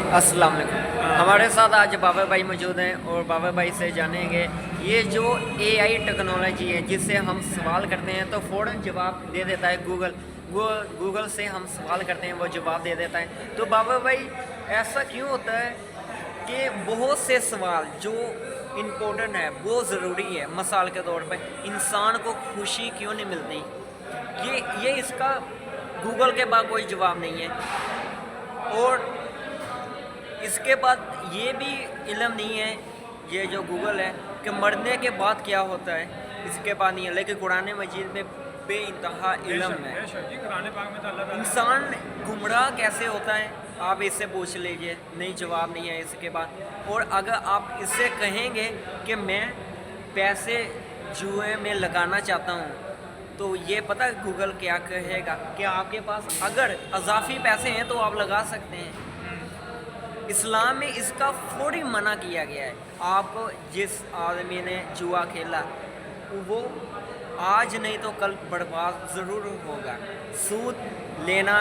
अस्सलाम वालेकुम। हमारे साथ आज बाबर भाई मौजूद हैं और बाबर भाई से जानेंगे ये जो एआई टेक्नोलॉजी है जिससे हम सवाल करते हैं तो फ़ौरन जवाब दे देता है गूगल से हम सवाल करते हैं वो जवाब दे देता है। तो बाबर भाई ऐसा क्यों होता है कि बहुत से सवाल जो इम्पोर्टेंट है बहुत ज़रूरी है, मिसाल के तौर पर इंसान को खुशी क्यों नहीं मिलती, ये इसका गूगल के बाद कोई जवाब नहीं है। और इसके बाद ये भी इल्म नहीं है, ये जो गूगल है, कि मरने के बाद क्या होता है, इसके बाद नहीं है। लेकिन कुरान मजीद में बेइंतहा इल्म है। इंसान गुमराह कैसे होता है आप इससे पूछ लीजिए, नहीं जवाब नहीं है इसके बाद। और अगर आप इससे कहेंगे कि मैं पैसे जुए में लगाना चाहता हूँ तो ये पता है गूगल क्या कहेगा कि आपके पास अगर अजाफी पैसे हैं तो आप लगा सकते हैं। इस्लाम में इसका फौरी मना किया गया है। आपको जिस आदमी ने जुआ खेला वो आज नहीं तो कल बर्बाद ज़रूर होगा। सूद लेना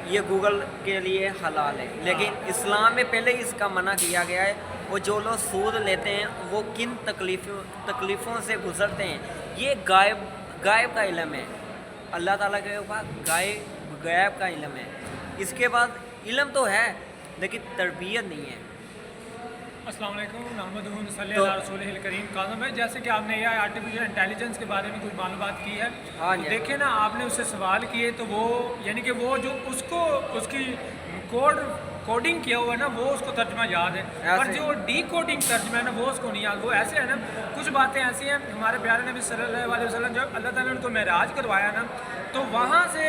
ये गूगल के लिए हलाल है, लेकिन इस्लाम में पहले ही इसका मना किया गया है। और जो लोग सूद लेते हैं वो किन तकलीफ़ों से गुज़रते हैं, ये गायब का इल्म है। अल्लाह ताला के ऊपर गायब का इल्म है। इसके बाद इल्म तो है लेकिन तरबियत नहीं है। अस्सलाम वालेकुम, नहमदुहु सल्लल्लाहु अलैहि रसूलिल करीम। काज़म भाई, जैसे कि आपने एआई आर्टिफिशियल इंटेलिजेंस के बारे में कुछ मालूमात की है, तो देखे ना आपने उससे सवाल किए तो वो यानी कि वो जो उसकी कोडिंग किया हुआ है ना वो उसको तर्जमा याद है, पर जो डी कोडिंग तर्जमा है ना वो उसको नहीं याद। वो ऐसे है ना, कुछ बातें ऐसी हैं। हमारे प्यारे नबी सल्लल्लाहु अलैहि वसल्लम जब अल्लाह ताला ने उनको मेराज करवाया ना, तो वहाँ से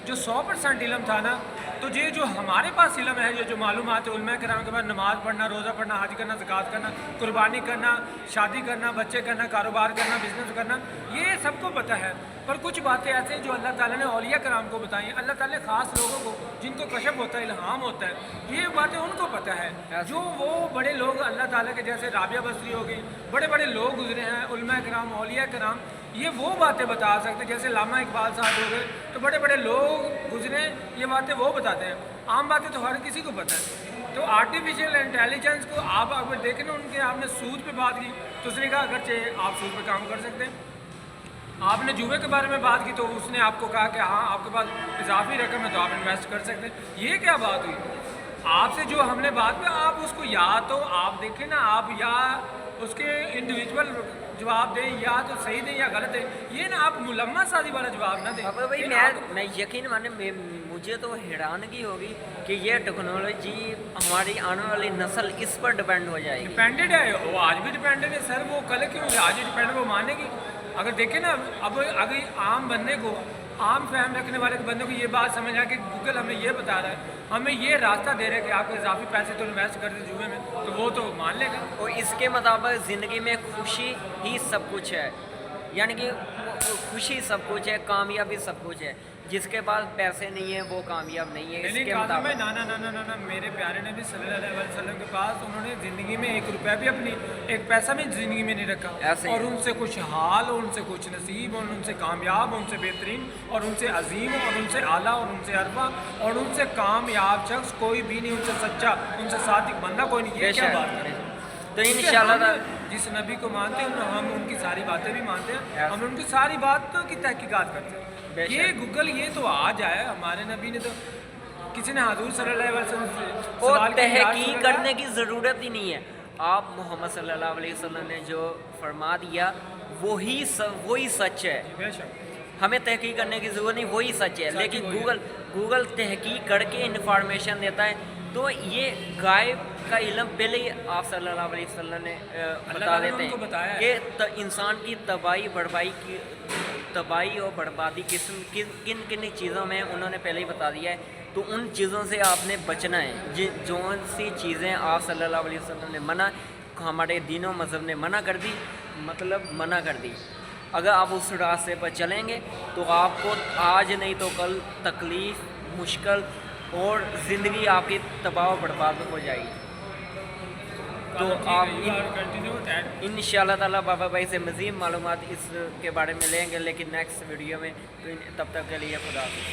जो 100% इल्म था ना, तो ये जो हमारे पास इल्म है, ये जो मालूमात है उलमा कराम के बाद, नमाज़ पढ़ना, रोज़ा पढ़ना, हज करना, ज़कात करना, कुर्बानी करना, शादी करना, बच्चे करना, कारोबार करना, बिज़नेस करना, ये सबको पता है। पर कुछ बातें ऐसे हैं जो अल्लाह ताला ने औलिया कराम को बताई हैं। अल्लाह ताला ने ख़ास लोगों को जिनको कशफ होता है, इल्हाम होता है, ये बातें उनको पता है। जो वो बड़े लोग अल्लाह ताला के जैसे राबिया बसरी हो गई, बड़े बड़े लोग गुजरे हैं, उलमा कराम, औलिया कराम, ये वो बातें बता सकते हैं। जैसे लामा इकबाल साहब हो गए, तो बड़े बड़े लोग गुजरे, ये बातें वो बताते हैं। आम बातें तो हर किसी को पता है। तो आर्टिफिशियल इंटेलिजेंस को आप अगर देखें ना, उनके आपने सूद पे बात की तो उसने कहा अगरचे आप सूद पे काम कर सकते हैं। आपने जुए के बारे में बात की तो उसने आपको कहा कि हाँ आपके पास इजाफी रकम है तो आप इन्वेस्ट कर सकते हैं। ये क्या बात हुई? आपसे जो हमने बात की आप उसको या तो आप देखें ना, आप या उसके इंडिविजुअल जवाब दें, या तो सही दें या गलत दें। ये ना आप मुलम्मा साजी वाला जवाब ना दें। भाई मैं यकीन माने मुझे तो हैरानगी होगी कि ये टेक्नोलॉजी हमारी आने वाली नस्ल इस पर डिपेंड हो जाएगी। डिपेंडेड है वो, आज भी डिपेंडेड है सर। वो कल क्यों आज भी डिपेंडेड, वो मानेगी। अगर देखें ना, अब अगर आम बंदे को, आम फहम रखने वाले बंदे को ये बात समझ आ कि गूगल हमें ये बता रहा है, हमें ये रास्ता दे रहा है कि आपको इजाफी पैसे तो इन्वेस्ट कर दे जुए में, तो वो तो मान लेगा। और इसके मुताबिक ज़िंदगी में खुशी ही सब कुछ है, यानी कि खुशी सब कुछ है, कामयाबी सब कुछ है। जिसके पास पैसे नहीं है वो कामयाब नहीं है। इसके मुताबिक ना मेरे प्यारे नबी सल्लल्लाहु अलैहि वसल्लम के पास उन्होंने ज़िंदगी में 1 रुपया भी अपनी एक पैसा भी ज़िंदगी में नहीं रखा। और उनसे कुछ हाल, उनसे कुछ नसीब, और उनसे कामयाब, उनसे बेहतरीन, और उनसे अजीम, और उनसे आला, और उनसे अरबा, और उनसे कामयाब शख्स कोई भी नहीं, उनसे सच्चा, उनसे सादिक बंदा कोई नहीं। ये क्या बात है? तो इंशाल्लाह जिस नबी को मानते हैं हम उनकी सारी बातें भी मानते हैं, हम उनकी सारी बातों की तहकीकात करते हैं। ये गूगल ये तो आज आया, हमारे नबी ने तो किसी ने हुजूर सल्लल्लाहु अलैहि वसल्लम से और तहकीक करने की ज़रूरत ही नहीं है। आप मोहम्मद सल्लल्लाहु अलैहि वसल्लम ने जो फरमा दिया वही सच है, हमें तहकीक करने की ज़रूरत नहीं, वही सच है। लेकिन गूगल तहकीक करके इन्फॉर्मेशन देता है। तो ये गायब का इल्म पहले ही आप सल्लल्लाहु अलैहि वसल्लम ने बता देते हैं कि इंसान की तबाही और बर्बादी किन किन चीज़ों में उन्होंने पहले ही बता दिया है। तो उन चीज़ों से आपने बचना है। जो सी चीज़ें आप सल्लल्लाहु अलैहि वसल्लम ने मना, हमारे दीनों मज़हब ने मना कर दी, मतलब मना कर दी। अगर आप उस रास्ते पर चलेंगे तो आपको आज नहीं तो कल तकलीफ़, मुश्किल और ज़िंदगी आपकी तबाह बर्बाद हो जाएगी। तो आप इंशाअल्लाह ताला बाबा भाई से मज़ीद मालूमात इसके बारे में लेंगे, लेकिन नेक्स्ट वीडियो में। तो तब तक के लिए खुदा हाफ़िज़।